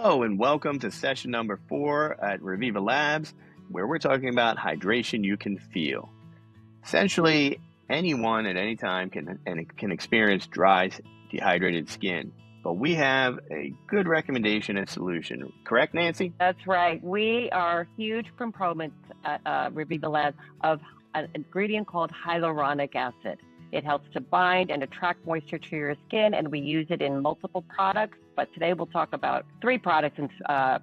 Hello and welcome to session number 4 at Reviva Labs, where we're talking about hydration you can feel. Essentially, anyone at any time can experience dry, dehydrated skin, but we have a good recommendation and solution. Correct, Nancy? That's right. We are huge proponents at Reviva Labs of an ingredient called hyaluronic acid. It helps to bind and attract moisture to your skin, and we use it in multiple products. But today we'll talk about 3 products in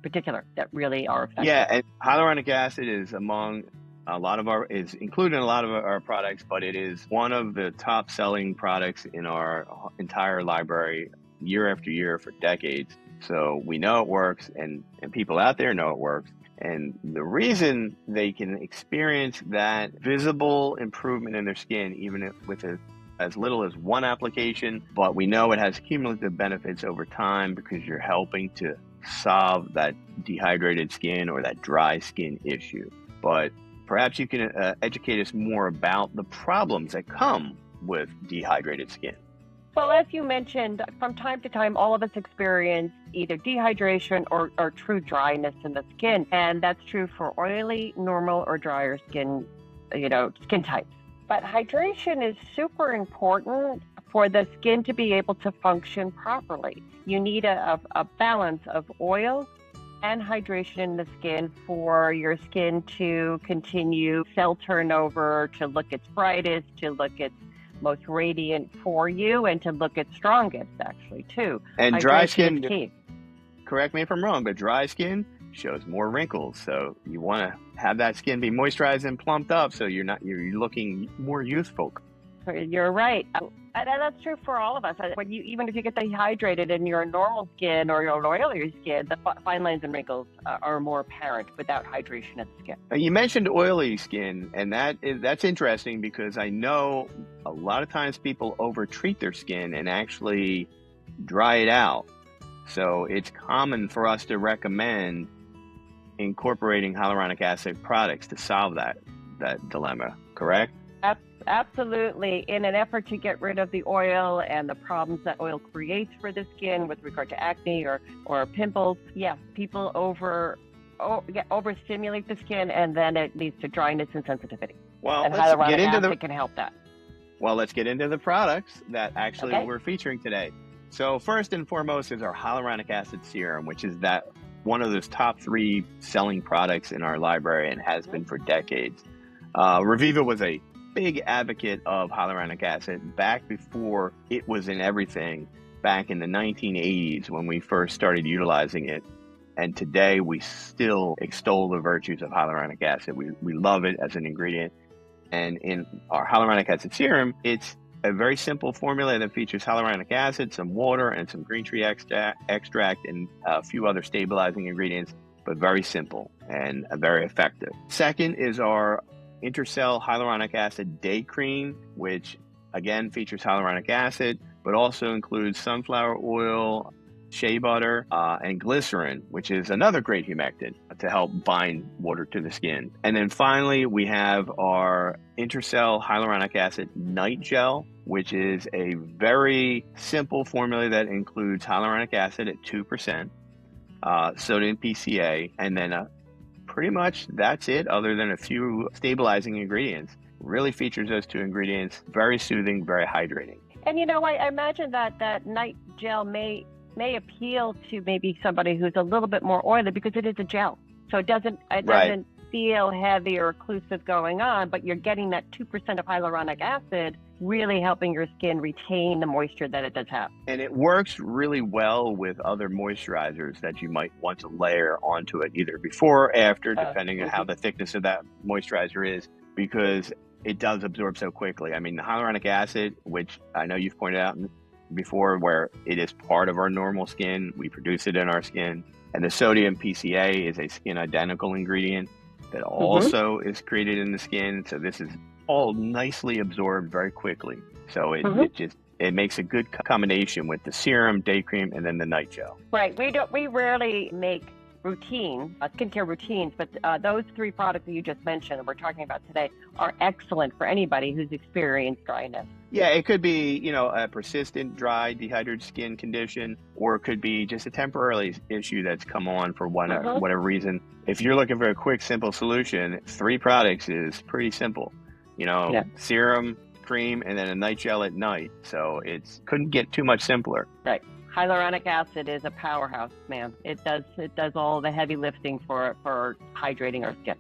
particular that really are effective. Yeah, and hyaluronic acid is included in a lot of our products, but it is one of the top selling products in our entire library year after year for decades. So we know it works, and people out there know it works. And the reason they can experience that visible improvement in their skin, even with as little as 1 application, but we know it has cumulative benefits over time because you're helping to solve that dehydrated skin or that dry skin issue. But perhaps you can educate us more about the problems that come with dehydrated skin. Well, as you mentioned, from time to time, all of us experience either dehydration or true dryness in the skin. And that's true for oily, normal, or drier skin, skin types. But hydration is super important for the skin to be able to function properly. You need a balance of oil and hydration in the skin for your skin to continue cell turnover, to look its brightest, to look its most radiant for you, and to look its strongest, actually, too. And dry skin, correct me if I'm wrong, but dry skin shows more wrinkles. So you want to have that skin be moisturized and plumped up so you're looking more youthful. You're right. And that's true for all of us. Even if you get dehydrated in your normal skin or your oilier skin, the fine lines and wrinkles are more apparent without hydration in the skin. You mentioned oily skin, and that's interesting because I know a lot of times people overtreat their skin and actually dry it out. So it's common for us to recommend incorporating hyaluronic acid products to solve that dilemma, correct? Absolutely. In an effort to get rid of the oil and the problems that oil creates for the skin with regard to acne or pimples, yes, people overstimulate the skin, and then it leads to dryness and sensitivity. Well, and hyaluronic acid can help that. Well, let's get into the products that actually we're featuring today. So first and foremost is our Hyaluronic Acid Serum, which is one of those top 3 selling products in our library and has been for decades. Reviva was a big advocate of hyaluronic acid back before it was in everything, back in the 1980s when we first started utilizing it. And today we still extol the virtues of hyaluronic acid. We love it as an ingredient. And in our Hyaluronic Acid Serum, it's a very simple formula that features hyaluronic acid, some water, and some green tree extract, and a few other stabilizing ingredients, but very simple and very effective. Second is our InterCell Hyaluronic Acid Day Crème, which again features hyaluronic acid, but also includes sunflower oil, shea butter, and glycerin, which is another great humectant to help bind water to the skin. And then finally, we have our InterCell Hyaluronic Acid Night Gel, which is a very simple formula that includes hyaluronic acid at 2%, sodium PCA, and then pretty much that's it, other than a few stabilizing ingredients. Really features those 2 ingredients, very soothing, very hydrating. And I imagine that night gel may appeal to maybe somebody who's a little bit more oily because it is a gel. So it doesn't feel heavy or occlusive going on, but you're getting that 2% of hyaluronic acid really helping your skin retain the moisture that it does have. And it works really well with other moisturizers that you might want to layer onto it, either before or after, depending on how the thickness of that moisturizer is, because it does absorb so quickly. I mean, the hyaluronic acid, which I know you've pointed out before, where it is part of our normal skin, we produce it in our skin, and the sodium PCA is a skin identical ingredient that also is created in the skin. So this is all nicely absorbed very quickly. So it makes a good combination with the serum, day cream, and then the night gel. Right. We rarely make routine, skincare routines, but those 3 products that you just mentioned and we're talking about today are excellent for anybody who's experienced dryness. Yeah, it could be, you know, a persistent dry, dehydrated skin condition, or it could be just a temporary issue that's come on for whatever reason. If you're looking for a quick, simple solution, 3 products is pretty simple. You know, serum, cream, and then a night gel at night. So couldn't get too much simpler. Right. Hyaluronic acid is a powerhouse, man. It does all the heavy lifting for hydrating our skin.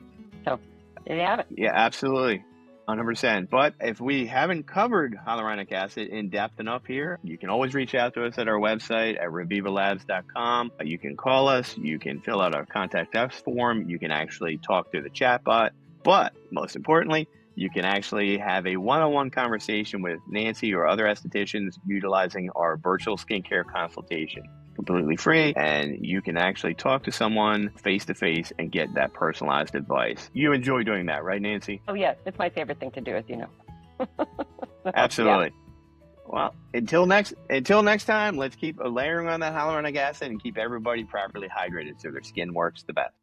So there you have it. Yeah, absolutely. 100%. But if we haven't covered hyaluronic acid in depth enough here, you can always reach out to us at our website at revivalabs.com. You can call us. You can fill out our contact us form. You can actually talk through the chat bot. But most importantly, you can actually have a one-on-one conversation with Nancy or other estheticians utilizing our virtual skincare consultation. Completely free, and you can actually talk to someone face-to-face and get that personalized advice. You enjoy doing that, right, Nancy? Oh, yes. It's my favorite thing to do, as you know. Absolutely. Yeah. Well, until next time, let's keep layering on that hyaluronic acid and keep everybody properly hydrated so their skin works the best.